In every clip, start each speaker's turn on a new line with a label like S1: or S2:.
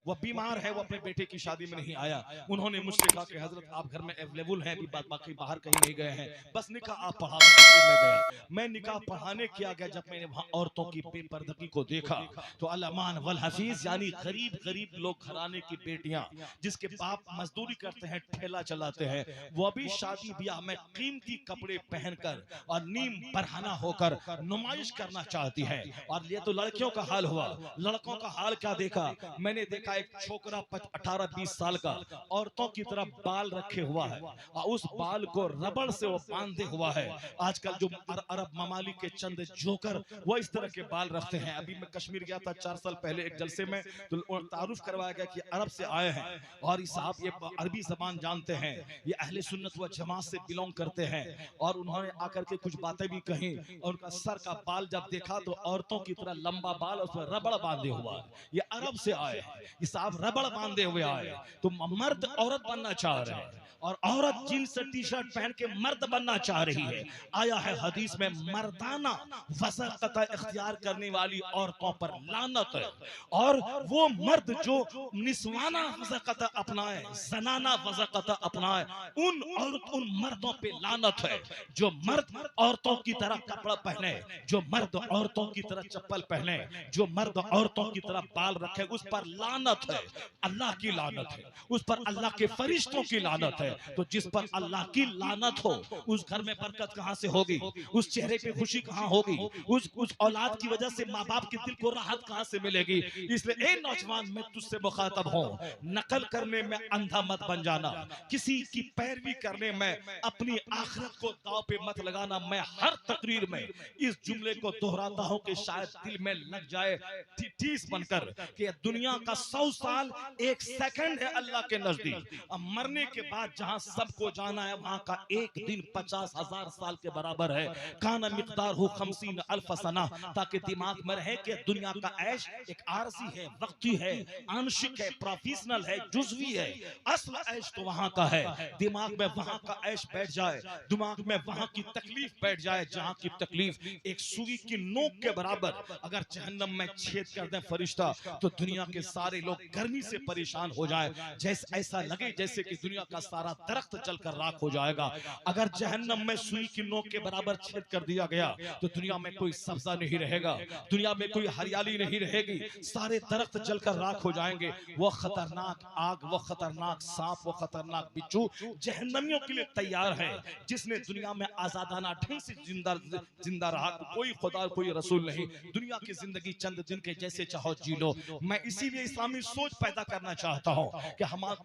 S1: वो बीमार है, वो अपने बेटे की शादी में नहीं आया। उन्होंने मुझसे कहा कि हजरत आप घर में अवेलेबल हैं, अभी बाकी बाहर कहीं नहीं गए हैं, बस निकाह आप पढ़ा दो। मैं गया, मैं निकाह पढ़ाने किया गया। जब मैंने वहां औरतों की बेपर्दगी को देखा तो अल्लामान वल हफीज यानी गरीब गरीब लोग घराने की बेटियां जिसके बाप मजदूरी करते हैं, ठेला चलाते हैं, वो भी शादी ब्याह में कीमती कपड़े पहनकर और नीम बरहना होकर नुमाइश करना चाहती है। और ये तो लड़कियों का हाल हुआ, लड़कों का हाल क्या देखा? मैंने देखा एक छोकरा 18-20 साल का औरतों की तरह बाल रखे हुआ है और उस बाल को रबड़ से वो बांधे हुआ है। आजकल जो अरब ममालिक के चंद जोकर वो इस तरह के बाल रखते हैं। अभी मैं कश्मीर गया था 4 साल पहले एक जलसे में, तो तारुफ करवाया गया कि अरब से आए हैं और इस साहब ये अरबी जबान जानते हैं, ये अहले सुन्नत व जमात से बिलोंग करते हैं। और उन्होंने आकर के कुछ बातें भी कही और उनका सर का बाल जब देखा तो औरतों की तरह लंबा बाल, उसमें रबड़ बांधे हुआ है। ये अरब से आए हैं, ये साहब रबड़ बांधे हुए आए। तो मर्द औरत बनना चाह रहे हैं और औरत जींस टी शर्ट पहन के मर्द बनना चाह रही है। आया है हदीस में मर्दाना वज़क़त इख्तियार करने वाली औरतों पर लानत है, और वो मर्द जो निस्वाना वज़क़त अपनाए, ज़नाना वज़क़त अपनाए, उन मर्दों पे लानत है। जो मर्द औरतों की तरह कपड़ा पहने, जो मर्द औरतों की तरह चप्पल पहने, जो मर्द औरतों की तरह बाल रखे, उस पर लानत है, अल्लाह की लानत है, उस पर अल्लाह के फरिश्तों की लानत है। तो जिस पर अल्लाह की लानत हो उस घर में बरकत कहां से होगी, उस चेहरे पे खुशी कहां होगी, उस औलाद की वजह से माँ बाप के दिल को राहत कहां से मिलेगी। इसलिए ए नौजवान, मैं तुझसे मुखातब हूं, नकल करने में अंधा मत बन जाना, किसी की पैरवी करने में अपनी आखिरत को दांव पे मत लगाना। मैं हर तकरीर में इस जुमले को दोहराता हूं कि शायद दिल में लग जाए ठीस बनकर कि दुनिया का 100 साल एक सेकंड है अल्लाह के नजदीक। अब मरने के बाद जहां सबको जाना है वहां का एक दिन 50,000 साल के बराबर है। काना मिकदार हो 50,000 सना, ताकि दिमाग में रहे कि दुनिया का ऐश एक आरजी है, वक्ती है, आंशिक है, प्रोफेशनल है, जुज़वी है। असल ऐश तो वहां का है। दिमाग में वहां का ऐश बैठ जाए, दिमाग में वहां की तकलीफ बैठ जाए जहां की तकलीफ एक सुई की नोक के बराबर। अगर जहन्नम में छेद कर दे फरिश्ता तो दुनिया के सारे लोग गर्मी से परेशान हो जाए, जैसे ऐसा लगे जैसे कि दुनिया का सारा दरख्त जलकर राख हो जाएगा। अगर जहन्नम में सुई की नोक के बराबर छेद कर दिया गया तो दुनिया में कोई सब्जा नहीं रहेगा, दुनिया में कोई हरियाली नहीं रहेगी, सारे दरख्त जलकर राख हो जाएंगे। वो खतरनाक आग, वो खतरनाक सांप, वो खतरनाक बिच्छू जहन्नमियों के लिए तैयार है। जिसने दुनिया में आजादाना ढंग से जिंदा रहा, कोई खुदा कोई रसूल नहीं, दुनिया की जिंदगी चंद दिन के जैसे चाहो जी लो। मैं इसीलिए इस्लामी सोच पैदा करना चाहता हूँ कि हमारे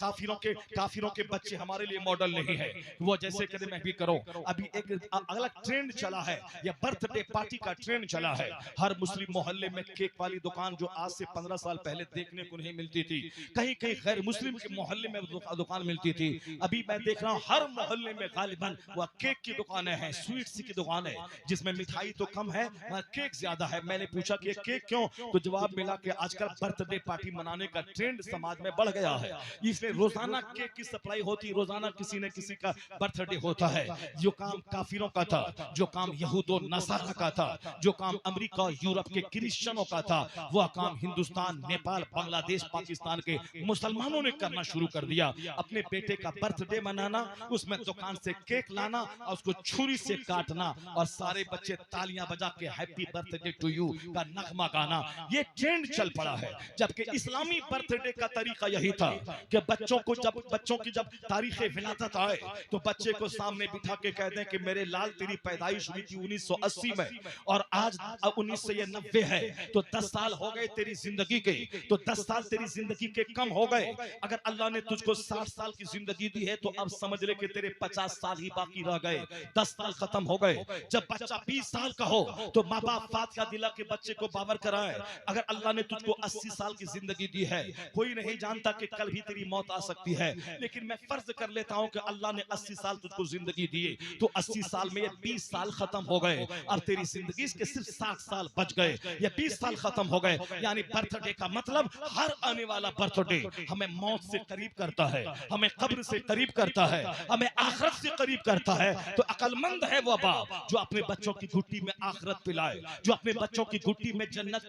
S1: काफिरों के बच्चे हमारे लिए मॉडल नहीं है। वो जैसे कहते मैं भी करूं। अभी एक अलग ट्रेंड चला है, ये बर्थडे पार्टी का ट्रेंड चला है। हर मुस्लिम मोहल्ले में केक वाली दुकान जो आज से 15 साल पहले देखने को नहीं मिलती थी, कहीं कहीं गैर मुस्लिम के मोहल्ले में दुकान मिलती थी। अभी मैं देख रहा हूँ हर मोहल्ले में गालिबन वो केक की दुकानें हैं, स्वीट्स की दुकानें, जिसमें मिठाई तो कम है मगर केक ज्यादा है। मैंने पूछा कि केक क्यों, तो जवाब मिला कि आजकल बर्थडे पार्टी मनाने का ट्रेंड समाज में बढ़ गया है, इसलिए रोजाना केक की सप्लाई होती, रोजाना किसी न किसी का बर्थडे होता है। जो काम काफिरों का था, जो काम यहूदो नसारा का था, जो काम अमेरिका यूरोप के क्रिश्चियनों का था, वह काम हिंदुस्तान, नेपाल, बांग्लादेश, पाकिस्तान के मुसलमानों ने करना शुरू कर दिया। अपने बेटे का बर्थडे मनाना, उसमें दुकान से केक लाना और उसको छुरी से काटना और सारे बच्चे तालियां बजा के हैप्पी बर्थडे टू यू का नगमा गाना, ये ट्रेंड चल पड़ा है। जबकि इस्लामी बर्थडे का तरीका यही था कि बच्चों की जब तारीख विलादत आए तो बच्चे को सामने बिठा के कह दें कि मेरे लाल तेरी पैदाइश हुई थी 1980 में और आज 1990 है, तो 10 साल हो गए तेरी जिंदगी के, तो 10 साल तेरी जिंदगी के कम हो गए। अगर अल्लाह ने तुझको 60 साल की जिंदगी दी है तो अब समझ ले कि तेरे 50 साल ही बाकी रह गए, 10 साल खत्म हो गए। जब बच्चा 20 साल का हो तो माँ बाप फातिहा दिला के बच्चे को बावर कराए। अगर अल्लाह ने तुझको 80 साल की जिंदगी दी है, कोई नहीं जानता कि कल भी तेरी मौत आ सकती है, लेकिन मैं फर्ज कर लेता हूं कि अल्लाह ने 80 साल तुझको जिंदगी दी, तो 80 साल में ये 20 साल खत्म हो गए और तेरी जिंदगी के सिर्फ 60 साल बच गए, ये 20 साल खत्म हो गए। यानी बर्थडे का मतलब हर आने वाला बर्थडे हमें मौत से करीब करता है, हमें कब्र से करीब करता है, हमें आखिरत से करीब करता है। तो अकलमंद है वो बाप जो अपने बच्चों की घुट्टी में आखिरत पिलाए, जो अपने बच्चों की घुट्टी में जन्नत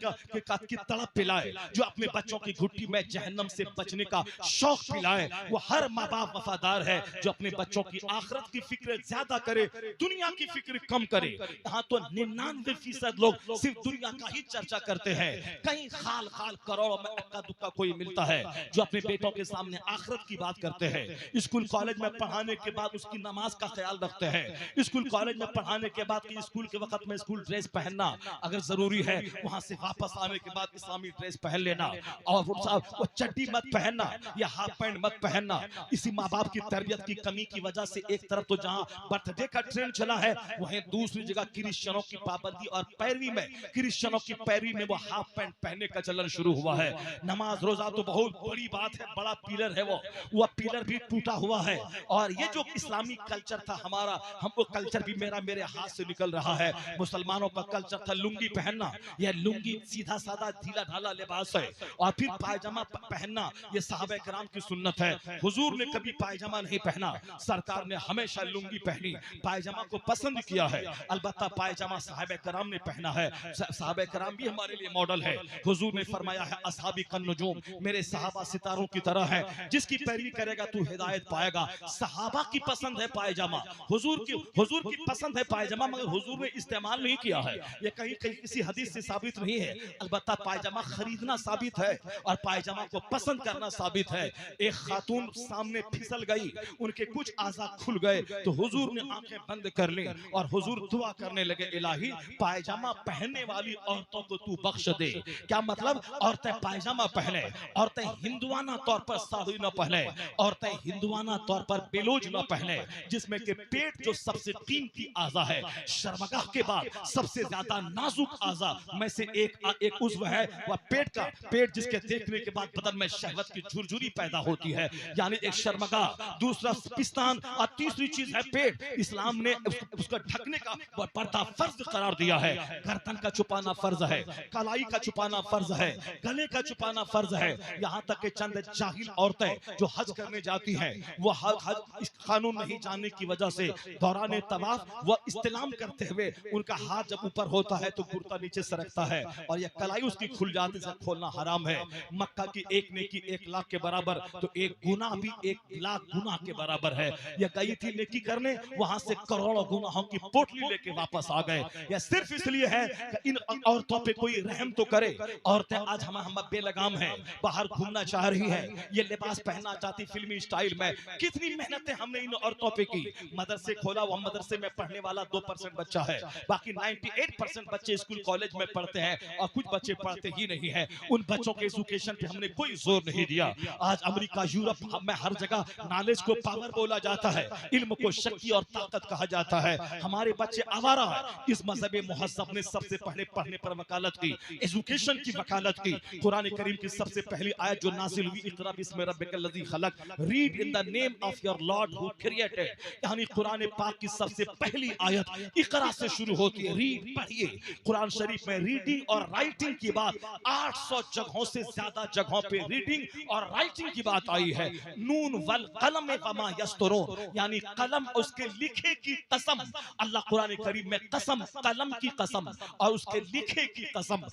S1: की तड़प पिलाए, जो अपने बच्चों की घुट्टी में जहन्नम से बचने का शौक पिलाए, वो हर माँ बाप वफादार है जो अपने बच्चों की आखिरत की फिक्र ज्यादा करे, दुनिया की फिक्र कम करे। यहाँ तो 99% लोग सिर्फ दुनिया का ही चर्चा करते हैं। कहीं खाल खाल करोड़ों में अक्का दुक्का कोई मिलता है जो अपने बेटों के सामने आखिरत की बात करते हैं। स्कूल कॉलेज में पढ़ाने के बाद उसकी नमाज का ख्याल रखते हैं। स्कूल कॉलेज में पढ़ाने के बाद कि स्कूल के वक्त में स्कूल ड्रेस पहनना अगर जरूरी है, वहां से वापस आने के बाद इस्लामी ड्रेस पहन लेना, और वो चड्डी मत पहनना या हाफ पैंट मत पहनना। इसी माँ बाप की तरबियत की कमी की वजह से एक तरफ तो जहां बर्थडे का ट्रेंड चला है, वहीं दूसरी जगह क्रिश्चियनों की पाबंदी और पैरवी में, क्रिश्चियनों की पैरवी में वो हाफ पैंट पहनने का चलन शुरू हुआ है। नमाज रोजा तो बहुत बड़ी बात है, बड़ा पिलर है, वो पिलर भी टूटा हुआ है। और ये जो इस्लामी कल्चर था हमारा, हमको कल्चर भी मेरे हाथ से निकल रहा है। मुसलमानों का कल्चर था लुंगी पहनना, यह लुंगी सीधा साधा ढीला ढाला लिबास है। और फिर पायजामा पहनना, ये साहबे कराम की सुन्नत है। हुजूर ने कभी पायजामा नहीं पहना, सरकार ने हमेशा लुंगी पहनी, पायजामा को पसंद किया है। अलबत्ता पायजामा साहबे कराम ने पहना है, साहबे कराम भी हमारे लिए मॉडल है। हुजूर ने फरमाया है असहाबी कन नुजूम, मेरे सहाबा सितारों की तरह है, जिसकी पैरवी करेगा तू हिदायत पाएगा। सहाबा की पसंद है पायजामा, हुजूर की पसंद है पायजामा, मगर हुजूर ने इस्तेमाल नहीं किया है। ये कहीं किसी हदीस से साबित नहीं है। अलबत्ता पायजामा खरीदना साबित है और पायजामा को पसंद करना साबित है। एक खातून सामने फिसल गई, उनके कुछ आज़ा खुल गए तो हुजूर ने आंखें बंद कर ली और हुजूर दुआ करने लगे, इलाही पायजामा पहनने वाली औरतों को तू बख्श दे। क्या मतलब? औरतें पायजामा पहने, औरतें हिंदुआना तौर पर साड़ी न पहने, औरतें हिंदुआना तौर पर बेलोज न पहने, जिसमें के पेट जो सबसे कीमती आज़ा है, शर्मगाह के बाद सबसे ज्यादा नाजुक आज़ा में से एक उज्व है वह पेट का। पेट जिसके देखने के बाद बदन में शहवत की झुरझुरी पैदा होती है, यानी एक शर्मगाह, दूसरा पिस्तान और तीसरी चीज है पेट। इस्लाम ने उसको ढकने का पर्दा फर्ज करार दिया है। गर्दन का छुपाना फर्ज है, कलाई का छुपाना फर्ज है, गले का छुपाना फर्ज है। यहाँ तक कि चंद जाहिल औरतें जो हज करने जाती हैं, वो हज इस कानून नहीं जानने की वजह से दौरान तवाफ वो इस्तिलाम करते हुए उनका हाथ जब ऊपर होता है तो कुर्ता नीचे सरकता है और यह कलाई उसकी खुल जाती है, खोलना हराम है। मक्का की एक नेकी 1 लाख के बराबर, तो एक गुनाह भी 1 लाख गुनाह के बराबर है। यह गई थी नेकी करने, वहां से करोड़ों गुनाहों की पोटली लेके वापस आ गए। यह सिर्फ इसलिए है कि इन औरतों पे कोई रहम तो करे। औरतें आज हम बेलगाम हैं, बाहर घूमना चाह रही है, ये लिबास पहनना चाहती फिल्मी स्टाइल में। कितनी मेहनतें हमने इन औरतों पे की। मदरसे खोला, वह मदरसे में पढ़ने वाला 2% बच्चा है, बाकी 98% बच्चे स्कूल कॉलेज में पढ़ते हैं और कुछ बच्चे पढ़ते ही नहीं है। उन बच्चों के एजुकेशन पे हमने कोई जोर नहीं दिया। आज अमेरिका, यूरोप में हर जगह नॉलेज को पावर बोला जाता है, इल्म को शक्ति और ताकत कहा जाता है। हमारे बच्चे आवारा है। इस मजहब मुहज्जब ने सबसे पहले पढ़ने पर वकालत की, एजुकेशन की वकालत की। कुरान करीम की सबसे पहली आयत जो नाजिल हुई, इक़रा बिस्मि रब्बिकल लज़ी खलक, read in the name of your Lord who created, यानी कुरान पाक की सबसे पहली आयत इक़रा से शुरू होती है। रीड, पढ़िए। कुरान शरीफ में रीडिंग और राइटिंग की बात 800 जगहों से ज्यादा जगहों पे रीडिंग और राइटिंग की बात आई है। नून वल कलम वमा यस्तुरून, यानी कलम उसके लिखे की कसम। अल्लाह कुरान करीम में कसम, कलम की कसम और उसके लिखे की कसम,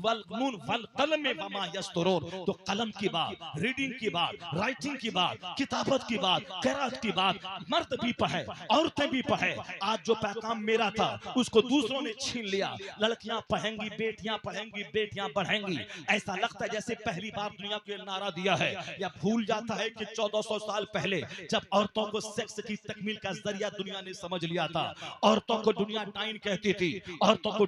S1: वल नून वल कलम वमा यस्तुरून। तो कलम की बात, रीडिंग की बात, राइटिंग की बात, किताबत की बात, क़िराअत की बात, मर्द भी पढ़े, औरतें भी पढ़े। आज जो पैगाम मेरा था उसको दूसरों ने छीन लिया। लड़कियां पढ़ेंगी, बेटियां पढ़ेंगी, बेटियां बढ़ेंगी। ऐसा लगता है जैसे पहली बार दुनिया को नारा दिया है, या भूल जाता है कि 1400 साल पहले जब औरतों को सेक्स की तकमील का जरिया दुनिया ने समझ लिया था। औरतों को दुनिया डाइन कहती थी, औरतों को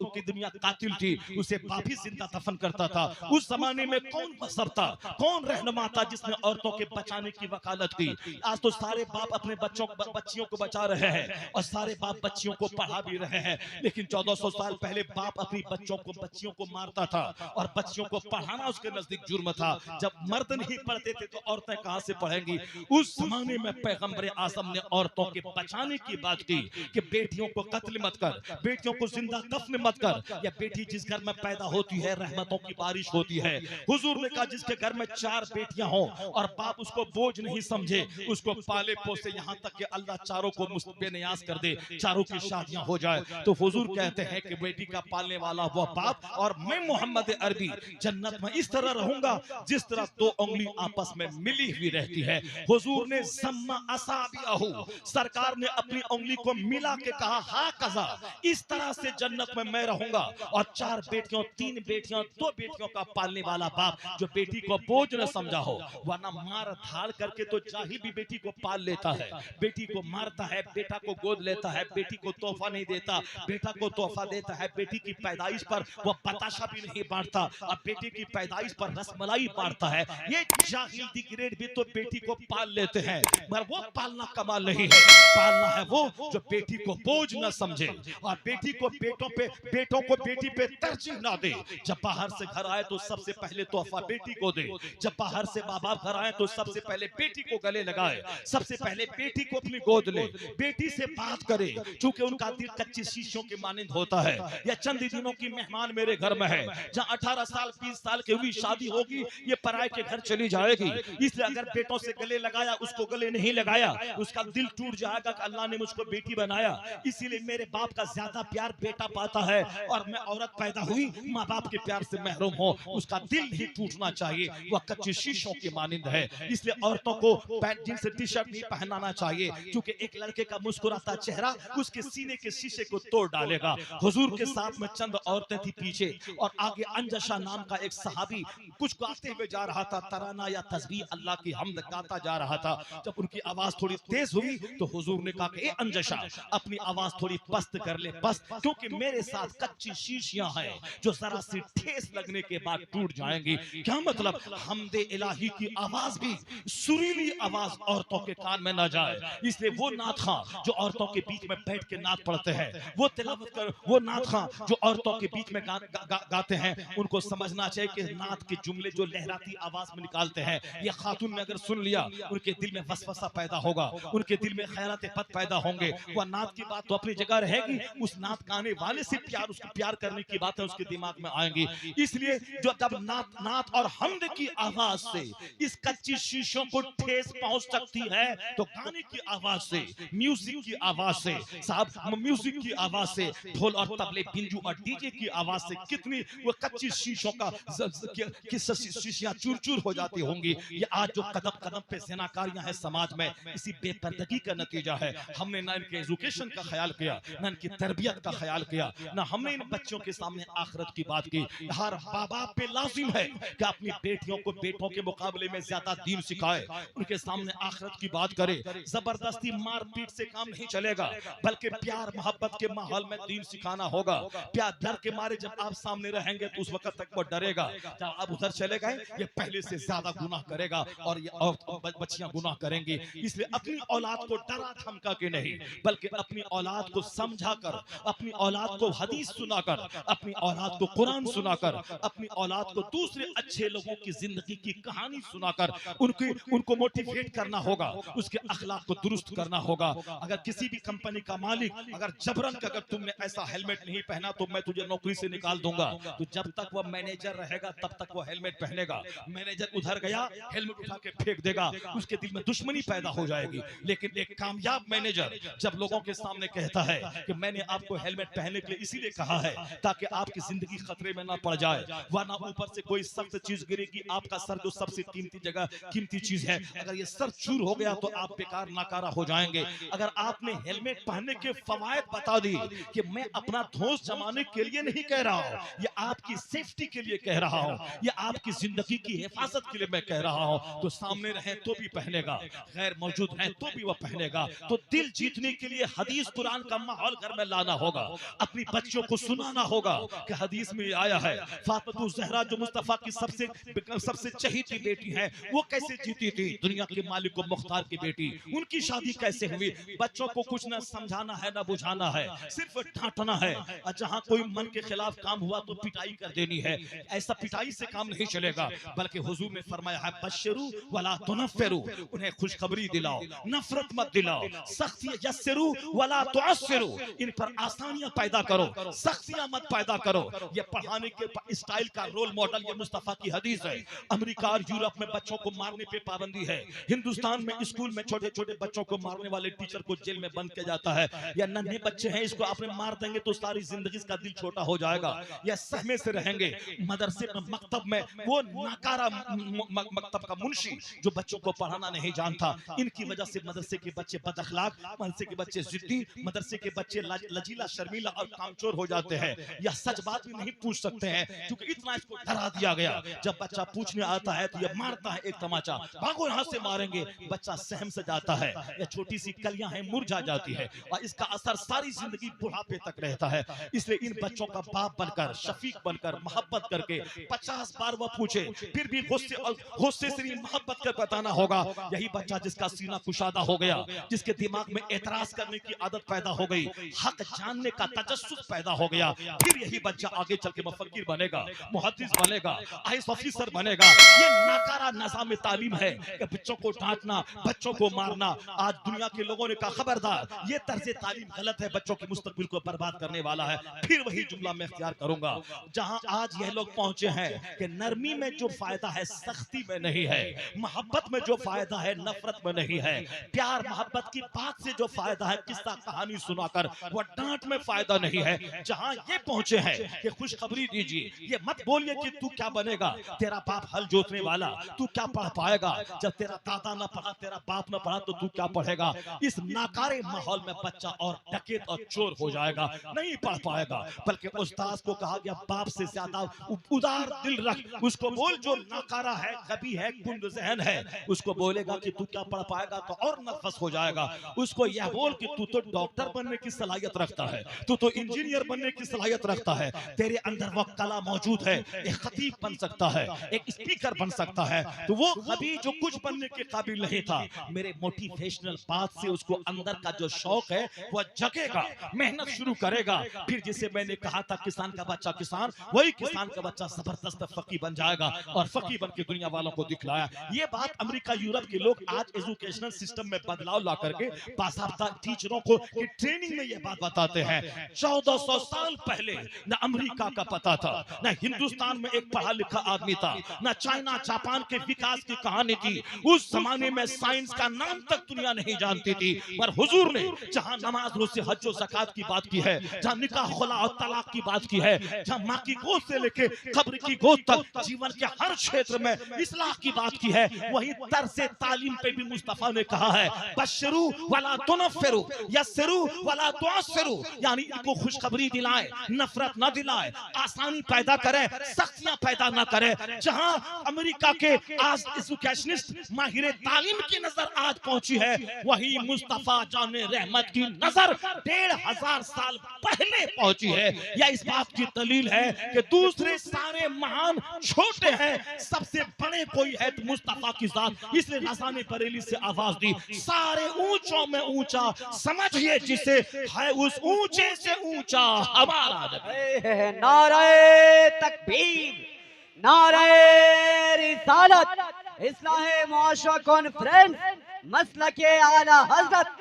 S1: की दुनिया कातिल थी, उसे बाप ही जिंदा दफन करता था। उस जमाने में कौन मजहब था, कौन रहनुमा था जिसने औरतों के बचाने की वकालत की? आज तो सारे बाप अपने बच्चियों को बचा रहे हैं और सारे बाप बच्चियों को पढ़ा भी रहे हैं। लेकिन 1400 साल पहले बाप अपनी बच्चियों को मारता था और बच्चियों को पढ़ाना उसके नजदीक जुर्म था। जब मर्द नहीं पढ़ते थे तो औरतें कहां से पढ़ेंगी? उस जमाने में पैगंबर आज़म ने औरतों के बचाने की बात की कि बेटियों को कत्ल मत कर, बेटियों को जिंदा दफन मत कर। या बेटी जिस घर में पैदा होती है रहमतों की बारिश होती है। हुजूर ने कहा जिसके घर में 4 बेटियां हों और बाप उसको बोझ नहीं समझे, उसको पाले पोसे यहाँ तक कि अल्लाह चारों को बेनियाज कर दे, चारों की शादियां हो जाए। तो हुजूर कहते हैं कि बेटी का पालने वाला वह बाप और मैं मोहम्मद अरबी जन्नत में इस तरह रहूंगा जिस तरह दो उंगली आपस में मिली हुई रहती है। हुजूर ने सम्मा असाबिअहु, सरकार ने अपनी उंगली को मिला के कहा हा कजा, इस तरह से जन्नत में मैं रहूंगा। और 4 बेटियों, 3 बेटियों, 2 बेटियों का पालने वाला बाप जो बेटी को बोझ न समझा हो, वरना मार धाड़ करके तो जाहिल भी बेटी को पाल लेता है, बेटी को मारता है, बेटा को गोद लेता है, बेटी को तोहफा नहीं देता, बेटा को तोहफा देता है, बेटी की पैदाइश पर वो बताशा भी नहीं बांटता, और बेटी की पैदाइश पर रसमलाई बांटता है। ये जाहिल दी ग्रेड भी तो बेटी को पाल लेते हैं, मगर वो पालना कमाल नहीं है। पालना है वो जो बेटी को बोझ न समझे और बेटी को बेटों को बेटी पे तरजीह ना दे। जब बाहर से घर आए तो सबसे पहले तोहफा बेटी को दे, जब बाहर से माँ बाप घर आए तो सबसे पहले बेटी को गले लगाए, सबसे पहले बेटी को अपनी गोद ले, बेटी से बात करे, क्योंकि उनका दिल कच्ची शीशों के मानिंद होता है। या चंद दिनों की मेहमान मेरे घर में है, जहाँ 18 साल 20 साल की हुई शादी होगी, ये पराए के घर चली जाएगी। इसलिए अगर बेटों से गले लगाया, उसको गले नहीं लगाया, उसका दिल टूट जाएगा कि अल्लाह ने मुझको बेटी बनाया। इसीलिए मेरे बाप का ज्यादा प्यार बेटा पाता है, और मैं औरत पैदा हुई माँ बाप के प्यार से महरूम हो, उसका दिल नहीं टूटना चाहिए, वह कच्चे शीशों की मानिंद है। इसलिए औरतों को पैंट जींस टी शर्ट नहीं पहनाना चाहिए, क्योंकि एक लड़के का मुस्कुराता चेहरा उसके सीने के शीशे को तोड़ डालेगा। हुजूर के साथ में चंद औरतें थी पीछे, और आगे अंजशा नाम का एक सहाबी कुछ गाते हुए जा रहा था, तराना या तस्बीह अल्लाह की हमद गाता जा रहा था। जब उनकी आवाज थोड़ी तेज हुई तो हुजूर ने कहा कि ए अंजशा, अपनी आवाज थोड़ी पस्त कर ले, बस, क्योंकि मेरे साथ कच्ची शीशियां हैं जो जरा सी ठेस लगने के बाद टूट जाएंगी। क्या मतलब? हमदे इलाही की आवाज भी, सुरीली आवाज औरतों के कान में ना जाए। इसलिए वो नात खां जो औरतों के बीच में बैठ के नात पढ़ते हैं, वो तिलावत कर, वो नात खां जो औरतों के बीच में गाते हैं, उनको समझना चाहिए कि नात के जुमले जो लहराती आवाज में निकालते हैं, ये खातून ने अगर सुन लिया, उनके दिल में वसवसा पैदा होगा, उनके दिल में ख्यालात पद पैदा होंगे। वह नात की बात तो अपनी जगह रहेगी, उस नात गाने वाले से प्यार, उसको प्यार करने की बातें उसके दिमाग में आएंगी। इसलिए जो जब नात और हमद की आवाज से इस कच्ची शीशों को ठेस पहुंच सकती है, तो गाने की आवाज से, म्यूजिक की आवाज से, साहब म्यूजिक की आवाज से, ढोल और तबले, बिंजू और डीजे की आवाज से कितनी वो कच्ची शीशों का शीशियां चूर-चूर हो जाती होंगी। ये आज जो कदम कदम पे ज़िनाकारियां हैं समाज में, इसी बेपर्दगी का नतीजा है। हमने ना इनके एजुकेशन का ख्याल किया, ना इनकी तरबियत का ख्याल किया, ना हमने इन बच्चों के सामने आखिरत की बात की। हर बाप पे लाजिम है कि अपनी बेटियों को बेटों के मुकाबले में ज्यादा दीन सिखाए, उनके सामने आखिरत की बात करे। जबरदस्ती मारपीट से काम नहीं चलेगा, बल्कि प्यार मोहब्बत के माहौल में दीन सिखाना होगा। प्यार डर के मारे जब आप सामने रहेंगे तो उस वक्त तक वो डरेगा, जब आप उधर चले गए ये पहले से ज्यादा गुनाह करेगा, और ये बच्चियां गुनाह करेंगी। इसलिए अपनी औलाद को डरा धमका के नहीं, बल्कि अपनी औलाद को समझा कर, अपनी औलाद को हदीस सुनाकर, अपनी औलाद को कुरान सुनाकर, अपनी औलाद को दूसरे अच्छे लोगों की जिंदगी की कहानी सुनाकर उनको मोटिवेट करना होगा, उसके अखलाक को दुरुस्त करना होगा। अगर किसी भी कंपनी का मालिक अगर जबरन अगर तुमने ऐसा हेलमेट नहीं पहना तो मैं तुझे नौकरी से निकाल दूंगा, तो जब तक वह मैनेजर रहेगा तब तक वो हेलमेट पहनेगा। मैनेजर उधर गया, हेलमेट उठा के फेंक देगा, उसके दिल में दुश्मनी पैदा हो जाएगी। लेकिन एक कामयाब मैनेजर जब लोगों के सामने कहता है कि मैंने आपको हेलमेट पहनने के लिए इसीलिए कहा है ताकि आपकी जिंदगी खतरे में ना पड़ जाए, वरना ऊपर से कोई सख्त चीज गिरेगी, आपका सर जो सबसे कीमती जगह, कीमती चीज है, अगर ये सर चूर हो गया तो आप बेकार नाकारा हो जाएंगे। अगर आपने हेलमेट पहनने के फवायद बता दी कि मैं अपना धौंस जमाने के लिए नहीं कह रहा हूं, ये आपकी सेफ्टी के लिए कह रहा हूं, ये आपकी जिंदगी की हिफाजत के लिए मैं कह रहा हूं, तो सामने रहे तो भी पहनेगा, गैर मौजूद है तो भी वह पहनेगा। तो दिल जीतने के लिए हदीस कुरान का माहौल घर में लाना होगा, अपनी बच्चों को सुनाना होगा कि हदीस में आया है फातिमा ज़हरा जो मुस्तफा की सबसे चहीती बेटी है, वो कैसे जीती थी, दुनिया के मालिक को मुख्तार की बेटी, उनकी शादी कैसे हुई। बच्चों को कुछ न समझाना है न बुझाना है, सिर्फ डांटना है, और जहां कोई मन के खिलाफ काम हुआ तो पिटाई कर देनी है। ऐसा पिटाई से काम नहीं चलेगा, बल्कि हुजूर ने फरमाया है बशरू वला तुनफ्फिरू, उन्हें खुशखबरी दिलाओ, नफरत मत दिलाओ, सख्ती यस्सिरू वला तुअस्सिरू, इन पर आसानियां पैदा करो, सख्तियां मत पैदा करो। ये पढ़ाने के स्टाइल का रोल मॉडल ये मुस्तफा की हदीस है। अमेरिका और यूरोप में बच्चों को मारने पे पाबंदी है, हिंदुस्तान में स्कूल में छोटे छोटे बच्चों को मारने वाले टीचर को जेल में बंद किया जाता है। या नन्हे बच्चे हैं, इसको आपने मार देंगे तो सारी जिंदगी इसका दिल छोटा हो जाएगा, या सहमे से रहेंगे। मदरसे में मकतब में वो नाकारा मकतब का मुंशी जो बच्चों को पढ़ाना नहीं जानता, इनकी वजह से मदरसे के बच्चे बदअखलाक, मदरसे के बच्चे जिद्दी, मदरसे के बच्चे लजीला शर्मीला और कामचोर हो जाते हैं। यह सच बात भी नहीं पूछ सकते हैं क्योंकि इतना इसको डरा दिया गया। जब बच्चा पूछने आता है तो यह मारता है एक तमाचा, भागो यहाँ से मारेंगे, बच्चा सहम से जाता है। यह छोटी सी कलियां हैं मुरझा जाती है और इसका असर सारी जिंदगी बुढ़ापे तक रहता है। इसलिए इन बच्चों का बाप बनकर, शफीक बनकर, मोहब्बत करके 50 बार वह पूछे फिर भी गुस्से से मोहब्बत कर बताना होगा। यही बच्चा जिसका सीना कुशादा हो गया, जिसके दिमाग में एतराज करने की आदत पैदा हो गई, हक जानने का तजस्सुस पैदा हो गया, फिर यही बच्चा आगे चल के मुफक्किर बनेगा, मुहद्दिस बनेगा, आईएएस ऑफिसर बनेगा। ये नाकारा निज़ाम तालीम है कि बच्चों को डांटना, बच्चों को मारना। आज दुनिया के लोगों ने कहा खबरदार, ये तर्ज तालीम गलत है, बच्चों के मुस्तकबिल को बर्बाद करने वाला है। फिर वही जुमला मैं इख्तियार करूंगा, जहां आज यह लोग पहुंचे हैं कि नरमी में जो फायदा है सख्ती में नहीं है, मोहब्बत में जो फायदा है नफरत में नहीं है, प्यार मोहब्बत की बात से जो फायदा है किस्सा कहानी सुनाकर वह डांट में फायदा नहीं है। जहां ये पहुंचे हैं कि खुशखबरी दीजिए, ये मत बोलिए कि तू क्या बनेगा, तेरा बाप हल जोतने वाला, तू क्या पढ़ पाएगा, जब तेरा दादा ना पढ़ा, तेरा बाप ना पढ़ा तो तू क्या पढ़ेगा। इस नाकारे माहौल में बच्चा और डकैत और चोर हो जाएगा, नहीं पढ़ पाएगा। बल्कि उस्ताद को कहा गया बाप से ज्यादा उदार दिल रख, उसको बोल जो नाकारा है, कभी है, कुंद जहन है, उसको बोलेगा कि तू क्या पढ़ पाएगा तो और नर्वस हो जाएगा। उसको यह बोल कि तू तो डॉक्टर बनने की सलाहियत रखता है, तू तो इंजीनियर बनने की सलाहियत रखता है, तेरे अंदर वो कला मौजूद है, एक खतीब बन सकता है, एक स्पीकर बन सकता है। तो वो कभी जो कुछ बनने के काबिल नहीं था, मेरे मोटिवेशनल बात से उसको अंदर का जो शौक है वह जगेगा, मेहनत शुरू करेगा। फिर जिसे मैंने कहा था किसान का बच्चा किसान, वही किसान का बच्चा जबरदस्त फकी बन जाएगा और फकी बन के दुनिया वालों को दिखलाया। ये बात अमेरिका यूरोप के लोग आज एजुकेशनल सिस्टम में बदलाव ला करके बासाबता टीचरों को की ट्रेनिंग में ये बात बताते हैं। 1400 साल पहले न अमेरिका का पता था, न हिंदुस्तान में एक पढ़ा लिखा आदमी था, न चाइना जापान के विकास की कहानी थी। उस जमाने में साइंस का नाम तक दुनिया नहीं जानती थी, पर हुजूर ने जहां नमाज रोजे हज और ज़कात की बात की है, जहां निकाह खुला और तलाक की बात की है, जहां माँ की गोद से लेके कब्र की गोद तक जीवन के हर क्षेत्र में इस्लाह की बात की है, वही तर्ज़े तालीम पे भी मुस्तफा ने कहा है बशरू वला तुनफिरू यस्सिरू वला तुअस्सिरू, यानी इनको खुशखबरी दिलाए, नफरत ना दिलाए, आसानी पैदा करे, सख्तियां पैदा ना करे। जहां अमेरिका के आज एजुकेशनिस्ट माहिर तालीम की नजर आज पहुंची है, वही मुस्तफा जाने रहमत की नजर 1500 साल पहले पहुंची है। यह इस बात की दलील है कि दूसरे सारे महान छोटे हैं, सबसे बड़े कोई है तो मुस्तफा की जात। इसलिए रज़ा ने बरेली से आवाज दी, सारे ऊंचों में ऊंचा समझिए जिसे है उस ऊंचे से ऊंचा हमारा नबी।
S2: नारे तकबीर, नारे रिसालत, इस्लाहे मुआशरा कॉन्फ्रेंस, मसलके आला हजरत,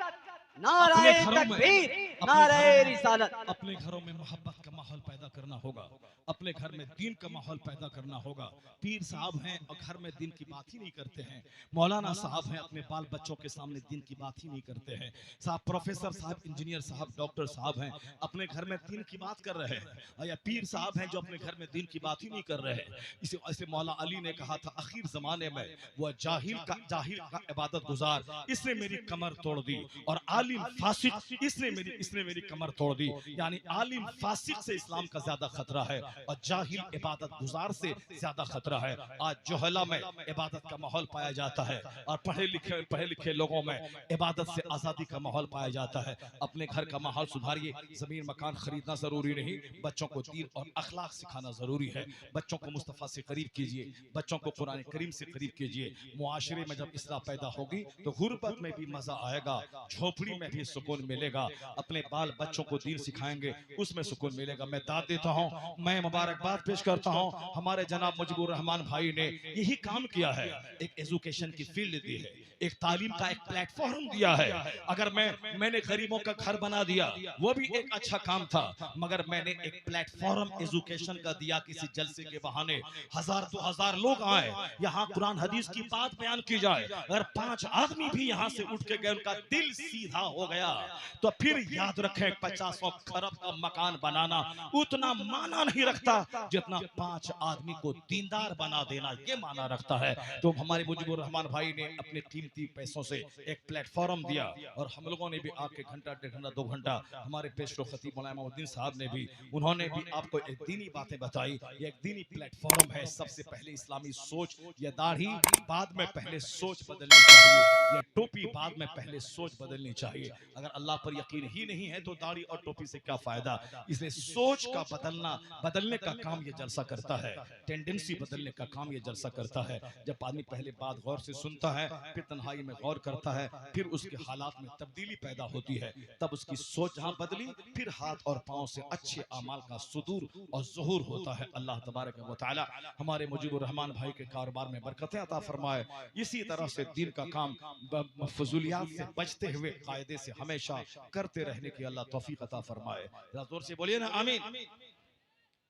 S2: नारे तकबीर, नारे रिसालत।
S1: अपने घरों में मोहब्बत का माहौल पैदा करना होगा, अपने घर में दीन का माहौल पैदा करना होगा। पीर साहब हैं और घर में दीन की बात ही नहीं करते हैं, मौलाना साहब हैं अपने बाल बच्चों के सामने दीन की बात ही नहीं करते हैं, साहब प्रोफेसर साहब, इंजीनियर साहब, डॉक्टर साहब हैं अपने घर में दीन की बात कर रहे हैं, और या पीर साहब हैं जो अपने घर में दीन की बात ही नहीं कर रहे हैं। इसे ऐसे मौला अली ने कहा था आखिर जमाने में वह जाहिल का इबादत गुजार, इसने मेरी कमर तोड़ दी, और आलिम फासिक इसने मेरी कमर तोड़ दी। यानी आलिम फासिक से इस्लाम का ज्यादा खतरा है और जाहिल इबादत गुजार से ज्यादा खतरा है। आज जोहला में इबादत का माहौल पाया जाता है और पढ़े लिखे लोगों में इबादत से आजादी का माहौल पाया जाता है। अपने घर का माहौल सुधारिए, जमीन मकान खरीदना जरूरी नहीं, बच्चों को दीन और अखलाक सिखाना जरूरी है। बच्चों को मुस्तफा से करीब कीजिए, बच्चों को कुरान करीम से करीब कीजिए। मुआशरे में जब इस्लाह पैदा होगी तो गुर्बत में भी मजा आएगा, झोपड़ी में भी सुकून मिलेगा। अपने बाल बच्चों को दीन सिखाएंगे, उसमें सुकून मिलेगा। मैं दाद देता हूँ, मैं मुबारकबाद पेश करता हूँ, हमारे जनाब मुजीबुर रहमान भाई ने यही काम किया है, एक एजुकेशन की फील्ड दी है, एक तालीम का एक प्लेटफॉर्म दिया है। अगर मैंने गरीबों का घर बना दिया, वो भी एक अच्छा काम था, मगर मैंने एक प्लेटफॉर्म एजुकेशन का दिया। किसी जलसे के बहाने 1000-2000 लोग आए, यहाँ कुरान हदीस की बात बयान की जाए, अगर 5 आदमी भी यहाँ से उठ के गए, उनका दिल सीधा हो गया, तो फिर याद रखें 50 खरब का मकान बनाना उतना माना नहीं रखता जितना 5 आदमी को दीनदार बना देना ये माना रखता है। तो हमारे मुजीबुर रहमान भाई ने अपने कीमती पैसों से एक प्लेटफॉर्म दिया, और हम लोगों ने भी आके घंटा, 1.5 घंटा, 2 घंटा, हमारे पेशरो खतीब मौलाना मोहम्मदीन साहब ने भी, उन्होंने भी आपको एक दीनी बातें बताई। ये एक दीनी प्लेटफॉर्म है। सबसे पहले इस्लामी सोच, ये दाढ़ी बाद में पहले सोच बदलनी चाहिए, ये टोपी बाद में पहले सोच बदलनी चाहिए। अगर अल्लाह पर यकीन ही नहीं है तो दाढ़ी और टोपी से क्या फायदा। इसलिए सोच का बदलने का काम ये जलसा करता है, टेंडेंसी बदलने का काम ये जलसा करता है। जब आदमी पहले बात गौर से सुनता है, फिर तन्हाई में गौर करता है, फिर उसके हालात में तब्दीली पैदा होती है, तब उसकी सोच जहां बदली, फिर हाथ और पांव से अच्छे अमाल का सुदूर और ज़ुहूर होता है। अल्लाह तबारक व तआला हमारे मुजीबुर रहमान भाई के कारोबार में बरकतें अता फरमाए। इसी तरह से दिन का काम फजूलियात से बचते हुए कायदे से हमेशा करते रहने की अल्लाह तौफीक अता फरमाए। जरा जोर से बोलिए ना आमीन।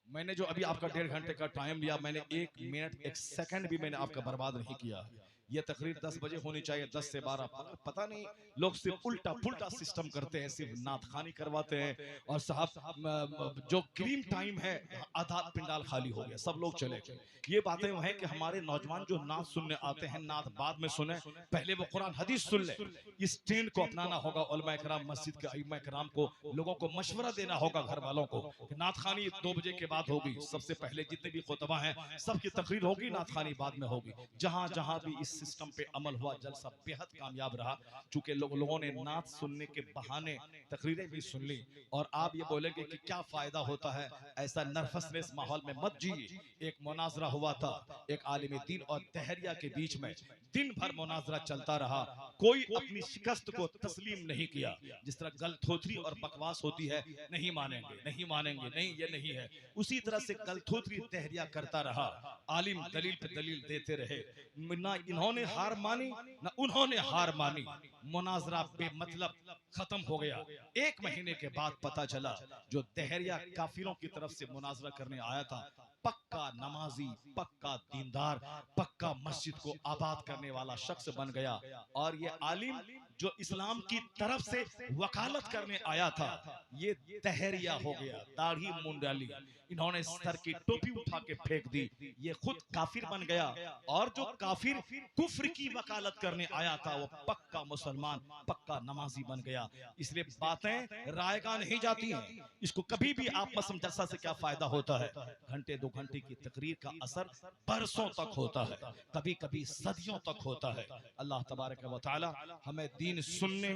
S1: मैंने जो अभी आपका 1.5 घंटे का टाइम लिया, मैंने 1 मिनट 1 सेकंड भी मैंने आपका बर्बाद नहीं किया। ये तकरीर 10 बजे होनी चाहिए, 10 से 12, पता नहीं लोग सिर्फ उल्टा पुल्टा सिस्टम करते हैं, सिर्फ नातखानी करवाते हैं, और साहब जो क्रीम टाइम है आधा पिंडाल खाली हो गया, सब लोग चले गए। ये बातें वो हैं कि हमारे नौजवान जो नात सुनने आते हैं, नात बाद में सुने, पहले वो कुरान हदीस सुन ले। इस ट्रेंड को अपनाना होगा। उलमा इकराम, मस्जिद के अइम्मा इकराम को, लोगों को मशवरा देना होगा, घर वालों को, कि नातखानी 2 बजे के बाद होगी। सबसे पहले जितने भी खुतबा हैं सबकी तकरीर होगी, नातखानी बाद में होगी। जहां जहां भी इस सिस्टम पे अमल हुआ, जलसा बेहद कामयाब रहा। चूंकि लोगों ने नात सुनने के बहाने तकरीरें भी सुन ली, और आप ये बोलेंगे कि क्या फायदा होता है, ऐसा नर्वसनेस माहौल में मत जिए। एक मुनाजरा हुआ था एक आलिम दीन और तहरिया के बीच में, दिन भर मुनाजरा चलता रहा, कोई अपनी शिकस्त को तस्लीम नहीं किया। जिस तरह गलथोथरी और बकवास होती है, नहीं मानेंगे, नहीं मानेंगे, नहीं ये नहीं है, उसी तरह से गलथोथरी तहरिया करता रहा। आलिम दलील पे दलील देते रहे, ना इन्होंने हार मानी ना उन्होंने हार मानी, मुनाजरा बेमतलब खत्म हो गया। 1 महीने के बाद पता चला जो तहरिया काफिरों की तरफ से मुनाजरा करने आया था, पक्का नमाजी, पक्का दीनदार, पक्का मस्जिद को आबाद करने वाला शख्स बन गया। और ये आलिम जो इस्लाम की तरफ से वकालत करने आया था, ये तहरिया हो गया, दाढ़ी मुंडाली, इन्होंने सर की टोपी उठा के फेंक दी, ये खुद काफिर बन गया। और जो काफिर कुफ्र की वकालत करने आया था, वो पक्का मुसलमान, पक्का नमाजी बन गया। इसलिए बातें रायगा नहीं जाती हैं। इसको कभी भी आप मसम जलसा से क्या फायदा होता है, घंटे 2 घंटे की तकरीर का असर बरसों तक होता है, कभी कभी सदियों तक होता है। अल्लाह तबारक व तआला हमें दीन सुनने,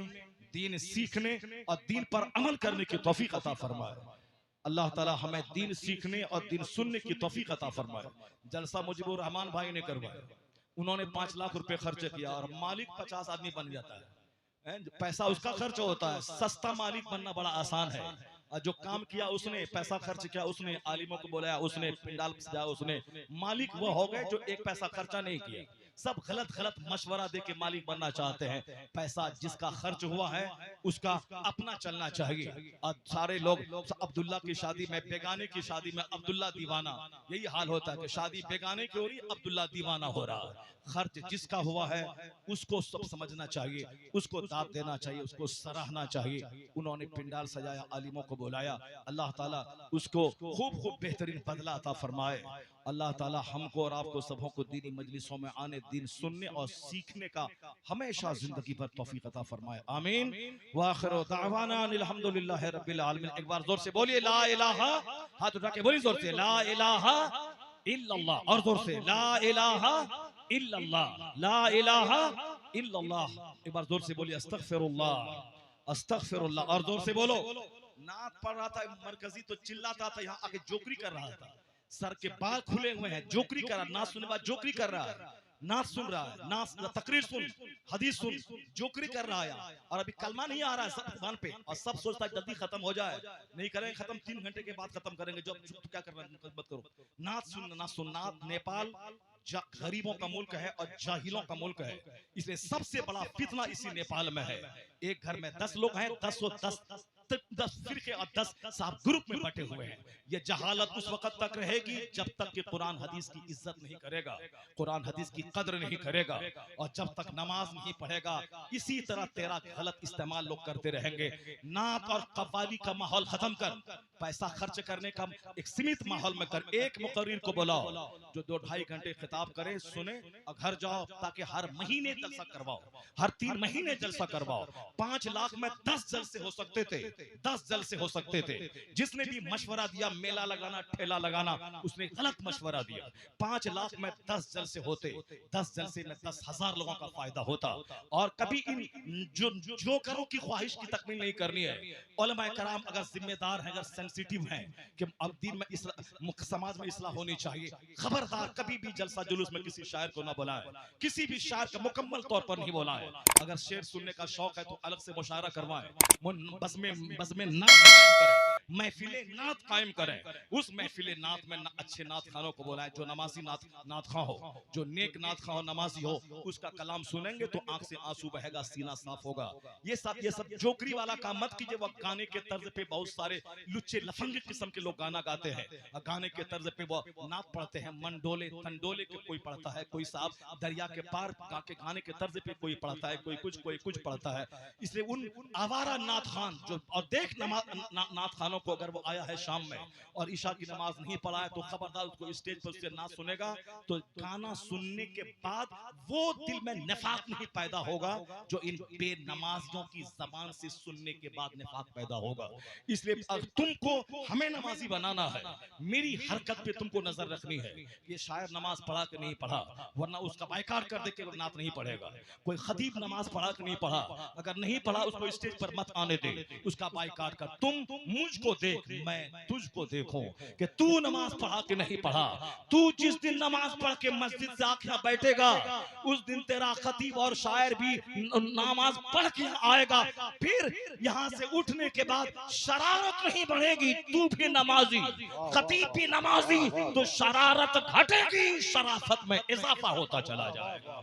S1: दीन सीखने और दीन पर अमल करने की तौफीक अता फरमाए। अल्लाह ताला हमें दीन सीखने और दीन सुनने की तौफीक अता फरमाए। जलसा मुजीबुर रहमान भाई ने करवाया, उन्होंने 5 लाख रुपए खर्च किया, और मालिक 50 आदमी बन जाता है। पैसा उसका खर्च होता है, सस्ता मालिक बनना बड़ा आसान है। जो काम किया उसने, पैसा खर्च किया उसने, आलिमों को बुलाया उसने, पिंडाल सजाया उसने, मालिक वो हो गए जो 1 पैसा खर्चा नहीं किया। सब गलत गलत मशवरा दे के मालिक बनना चाहते हैं। पैसा जिसका खर्च हुआ है उसका अपना चलना चाहिए। और सारे लोग अब्दुल्ला की शादी में, बेगाने की शादी में अब्दुल्ला दीवाना, यही हाल होता है कि शादी बेगाने की हो रही, अब्दुल्ला दीवाना हो रहा है। खर्च जिसका हुआ है उसको सब समझना चाहिए, उसको दाद देना चाहिए, उसको सराहना चाहिए। उन्होंने पिंडाल सजाया, आलिमों को बुलाया, अल्लाह ताला उसको खूब खूब बेहतरीन बदला अता फरमाए। अल्लाह ताला हमको और आपको सबों को दीनी मजलिसों में आने, दीन सुनने और सीखने का हमेशा जिंदगी पर तौफीक अता फरमाए। आमीन व आखिर दावाना अल्हम्दुलिल्लाहि रब्बिल आलमीन। एक बार जोर से बोलिए ला इलाहा, हाथ उठा के बोलिए जोर से ला इलाहा इल्लल्लाह, और जोर से ला इलाहा इल्लल्लाह, ला इलाहा इल्लल्लाह। एक बार जोर से बोलिए अस्तगफिरुल्लाह, अस्तगफिरुल्लाह, और जोर से बोलो। नात पढ़ रहा था मरकजी तो चिल्लाता था, यहाँ आके जोकरी कर रहा था, सर के बाल खुले हुए हैं, जोकरी कर रहा, नात सुनने बाद जोकरी कर रहा है, नात सुन रहा है, नात तकरीर सुन, हदीस सुन, जोकरी कर रहा है। और अभी कलमा नहीं आ रहा है सब जुबान पे, और सब सोचता है जल्दी खत्म हो जाए, नहीं करेंगे खत्म, 3 घंटे के बाद खत्म करेंगे, जो क्या करना मत करो। नात सुन, नात सुन, नात नेपाल गरीबों का मुल्क है और जाहिलों का मुल्क है, इसलिए सबसे बड़ा फितना इसी नेपाल में है। एक घर में 10 लोग हैं, 10 फिरके और 10 साहब ग्रुप में बटे हुए हैं। ये जहालत उस वक्त तक रहेगी जब तक कि कुरान हदीस की इज्जत नहीं करेगा, कुरान हदीस की कद्र नहीं करेगा, और जब तक नमाज नहीं पढ़ेगा इसी तरह तेरा गलत इस्तेमाल लोग करते रहेंगे। नात और कव्वाली का माहौल खत्म कर, पैसा खर्च करने का एक सीमित माहौल में कर। एक मुकर्रिर को बुलाओ जो 2-2.5 घंटे खिताब करे, सुने और घर जाओ, ताकि हर महीने जलसा करवाओ, हर 3 महीने जलसा करवाओ। 5 लाख में 10 जलसे हो सकते थे, 10 जलसे हो सकते थे। जिसने भी मशवरा दिया मेला लगाना, ठेला लगाना, उसने गलत मशवरा दिया। 5 लाख में 10 जलसे होते, 10 जलसे में 10,000 लोगों का फायदा होता। और कभी इन जोकरों की ख्वाहिश की तकमील नहीं करनी है। उलमा कराम अगर जिम्मेदार हैं, अगर सेंसिटिव हैं कि अब दिन में समाज में इस्लाह होनी चाहिए, खबरदार कभी भी जलसा जुलूस में किसी शायर को ना बुलाएं, किसी भी शायर का मुकम्मल तौर पर नहीं बुलाएं। अगर शेर सुनने का शौक है तो अलग से मुशायरा करवाएं, बस में नात कायम करें, महफिले नात कायम करें। उस महफिले नात में अच्छे नात खानों को बुलाएं, जो नमाजी नात खां हो, जो नेक नात खां हो, नमाजी हो। उसका कलाम सुनेंगे तो आंख से आंसू बहेगा, सीना साफ होगा। ये सब जोकरी वाला काम मत कीजिए। वो गाने के तर्ज पे बहुत सारे लुच्चे लफंगे किस्म के लोग गाना गाते हैं, गाने के तर्ज पे वो नात पढ़ते हैं, मंडोले तंडोले के कोई पढ़ता है, कोई साहब दरिया के पार के गाने के तर्ज पे कोई पढ़ता है, कोई कुछ पढ़ता है। इसलिए उन आवारा नात खान जो, और देख नात खानों को, अगर वो आया है शाम में और ईशा की नमाज नहीं पढ़ा है तो खबरदार उसको स्टेज पर उससे नात सुनेगा तो गाना सुनने के बाद वो दिल में निफाक नहीं पैदा होगा जो इन बेनमाजियों की जबान से सुनने के बाद निफाक पैदा होगा। इसलिए अगर तुमको हमें नमाजी बनाना है, मेरी हरकत पे तुमको नजर रखनी है। ये शायर नमाज पढ़ा कि नहीं पढ़ा, वरना उसका बायकाट कर दे के नात नहीं पढ़ेगा। कोई खतीब नमाज पढ़ा कि नहीं पढ़ा, अगर नहीं पढ़ा उसको स्टेज पर मत आने दे, उसका बायकाट कर। तुम मुझको देख, मैं तुझको देखूं कि तू नमाज पढ़ा कि नहीं पढ़ा। तू जिस दिन नमाज पढ़ के मस्जिद से आके बैठेगा, उस दिन तेरा खतीब और शायर भी नमाज पढ़ के आएगा। फिर यहाँ से उठने के बाद शरारत नहीं बढ़ेगी, तू भी नमाजी, खतीब भी नमाजी, तो शरारत घटेगी, शराफत में इजाफा होता चला जाएगा।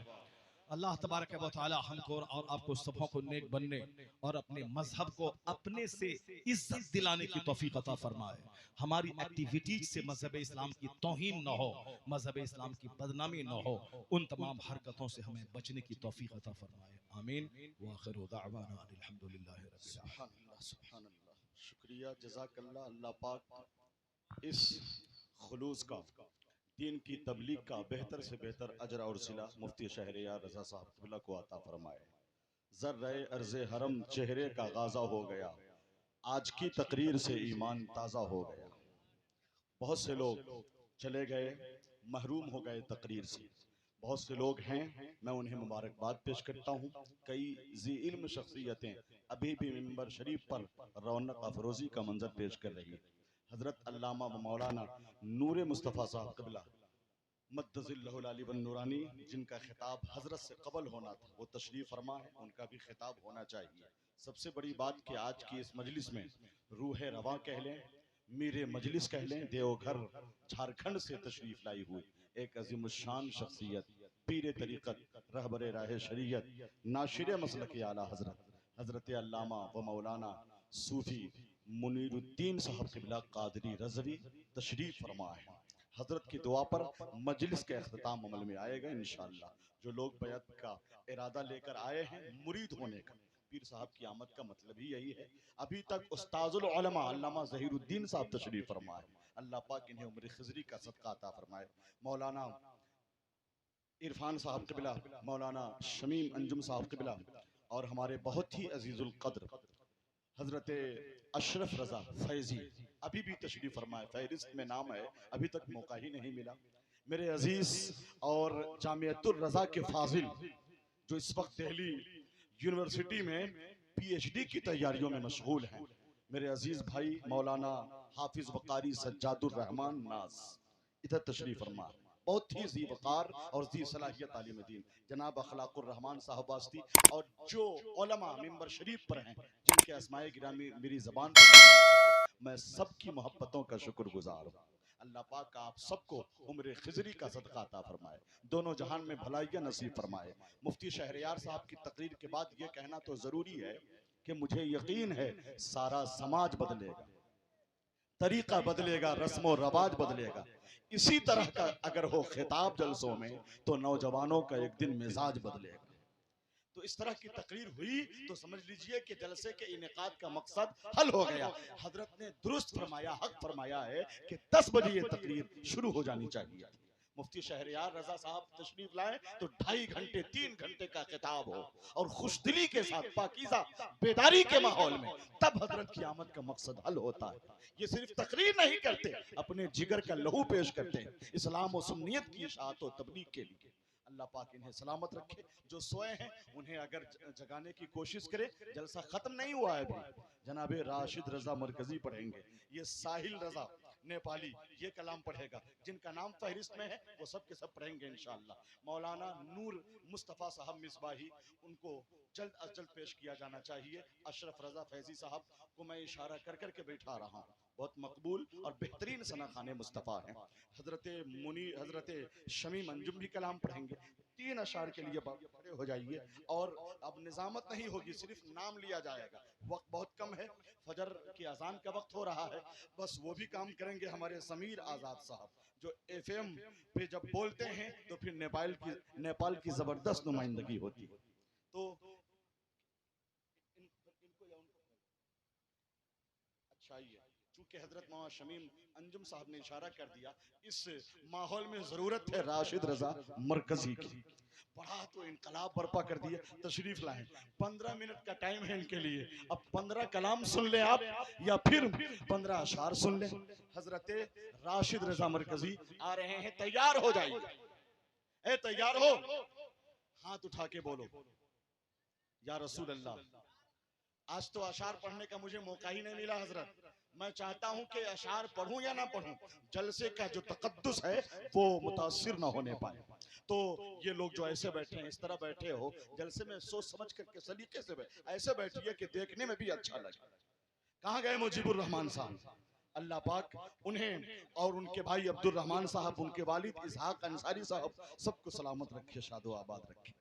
S1: अल्लाह तबारक व तआला हमको और आपको सबों को नेक बनने और अपने मजहब को अपने से इज्जत दिलाने की तौफीक अता फरमाए। हमारी एक्टिविटीज से मजहब इस्लाम की तौहीन न हो, मजहब इस्लाम की बदनामी न हो, उन तमाम हरकतों से हमें बचने की तौफीक अता फरमाए। आमीन व आखिरु दाअवाना अल्हम्दुलिल्लाहि रब्बिल आलमीन।
S3: सुभान अल्लाह, शुक्रिया, जज़ाकल्लाह। अल्लाह पाक इस खुलूस का, दीन की तबलीग का बेहतर से बेहतर अजर और सिला मुफ्ती शहरियार रज़ा साहब क़िबला को अता फरमाए। ज़र्रे अर्ज़े हरम चेहरे का गाज़ा हो गया, आज की तकरीर से ईमान ताज़ा हो गया। बहुत से लोग चले गए, महरूम हो गए तकरीर से। बहुत से लोग हैं, मैं उन्हें मुबारकबाद पेश करता हूँ। कई ज़ी इल्म शख्सियतें अभी भी मिंबर शरीफ पर रौनक अफरोज़ी का मंजर पेश कर रही है। हज़रत अल्लामा व मौलाना नूर मुस्तफ़ा साहब क़िबला मद्दज़िल्लहुल आली वन नूरानी, जिनका खिताब हज़रत से कबल होना था, वो तशरीफ़ फरमा है, उनका भी खिताब होना चाहिए। सबसे बड़ी बात कि आज की इस मजलिस में रूह रवां कह लें, मीरे मजलिस कह लें, देवघर झारखंड से तशरीफ़ लाई हुई एक अज़ीमुश्शान शख्सियत, पीर तरीक़त, रहबर राह शरीयत, नाशिर मसलक आला हज़रत अल्लामा व मौलाना सूफ़ी मुनीरुद्दीन साहब क़िबला क़ादरी रज़वी तशरीफ़ फरमा है। हजरत की दुआ पर मजलिस का अख्ताम अमल में आएगा इंशाअल्लाह। जो लोग बैत का इरादा लेकर आए हैं मुरीद होने का, पीर साहब की आमद का मतलब ही यही है। अभी तक उस्ताजुल उलमा अल्लामा ज़हीरुद्दीन साहब तशरीफ फरमाए, अल्लाह पाक इन्हें उम्र खिज़री का सदका अता फरमाए। मौलाना इरफान साहब क़िबला, मौलाना शमीम अंजुम साहब क़िबला और हमारे बहुत ही अजीजुल कद्र हजरत अशरफ रजा फैजी अभी भी तशरीफ फरमाए। फहरिस्त में नाम है, अभी तक मौका ही नहीं मिला। मेरे अजीज और जामियतुर रजा के फाजिल जो इस वक्त दिल्ली यूनिवर्सिटी में PhD की तैयारियों में मशगूल हैं, मेरे अजीज भाई मौलाना हाफिज वकारी सज्जादुर रहमान नाज इधर तशरीफ फरमा। बहुत ही जी वकार और जी सलाहियत तालीम दीन जनाब अखलाकुर रहमान साहब वास्ती, और जो उलमा मिंबर शरीफ पर हैं जिनके अस्माए गिरामी मेरी ज़बान पर, मैं सबकी मोहब्बतों का शुक्रगुजार हूँ। अल्लाह पाक आप सबको उम्र खिजरी का सदका अता फरमाए, दोनों जहान में भलाइयाँ नसीब फरमाए। मुफ्ती शहरयार साहब की तकरीर के बाद ये कहना तो जरूरी है कि मुझे यकीन है सारा समाज बदलेगा, तरीका बदलेगा, रस्म रवाज बदलेगा। इसी तरह का अगर हो खिताब जलसों में तो नौजवानों का एक दिन मिजाज बदलेगा। तो इस तरह की तकरीर हुई तो समझ लीजिए कि जलसे के इनेकाद का मकसद हल हो गया। हजरत ने दुरुस्त फरमाया, हक फरमाया है कि 10 बजे ये तकरीर शुरू हो जानी चाहिए। मुफ्ती शहरयार रजा साहब तशरीफ लाए तो 2.5 घंटे 3 घंटे का खिताब हो और खुशदिली के साथ पाकीज़ा बेदारी के माहौल में, तब हजरत की आमद का मकसद हल होता है। ये सिर्फ तकरीर नहीं करते, अपने जिगर का लहू पेश करते हैं इस्लाम और सुन्नियत की इशाअत और तबलीग के लिए। अल्लाह पाक इन्हें सलामत रखे। जो सोए हैं उन्हें अगर जगाने की कोशिश करे, जलसा खत्म नहीं हुआ है अभी। जनाबे राशिद रजा मरकजी पढ़ेंगे, ये साहिल रजा नेपाली ये कलाम पढ़ेगा, जिनका नाम फहरिस्त में है वो सब के सब पढ़ेंगे इंशाअल्लाह। मौलाना नूर मुस्तफ़ा साहब मिसबाही, उनको जल्द अज जल्द पेश किया जाना चाहिए। अशरफ रजा फैजी साहब को मैं इशारा कर कर के बैठा रहा हूँ, बहुत मकबूल और बेहतरीन सनाखाने मुस्तफ़ा हैं। हजरत शमीम अंजुम भी कलाम पढ़ेंगे। 3 अशार के लिए खड़े हो जाइए और अब निजामत नहीं होगी, सिर्फ नाम लिया जाएगा। वक्त बहुत कम है, फजर की अजान का वक्त हो रहा है। बस वो भी काम करेंगे हमारे समीर आज़ाद साहब, जो FM पे जब बोलते हैं तो फिर नेपाल की जबरदस्त नुमाइंदगी होती है। तो अच्छा ही है, चूंकि हजरत मौलाना शमीम अंजुम साहब ने इशारा कर दिया, इस माहौल में जरूरत है राशिद रजा मरकजी की। पढ़ा तो इनकलाब बर्पा कर दिया, तशरीफ लाए। 15 मिनट का टाइम है इनके लिए। अब 15 कलाम सुन ले आप या फिर 15 अशार सुन ले। हजरत राशिद रजा मरकजी आ रहे हैं, तैयार हो जाइए। ए तैयार हो, हाथ उठा के बोलो या रसूल अल्लाह। आज तो अशार पढ़ने का मुझे मौका ही नहीं मिला हजरत। मैं चाहता हूं कि अशार पढ़ूं या ना पढ़ूं, जलसे का जो तकद्दुस है वो मुतासिर ना होने पाए। तो ये लोग जो ऐसे बैठे हैं, इस तरह बैठे हो, जलसे में सोच समझ करके सलीके से ऐसे बैठिए कि देखने में भी अच्छा लगे। कहाँ गए मुजीबुर रहमान साहब? अल्लाह पाक उन्हें और उनके भाई अब्दुल रहमान साहब, उनके वालिद इसहाक अंसारी साहब सबको सलामत रखे, शादो आबाद रखे।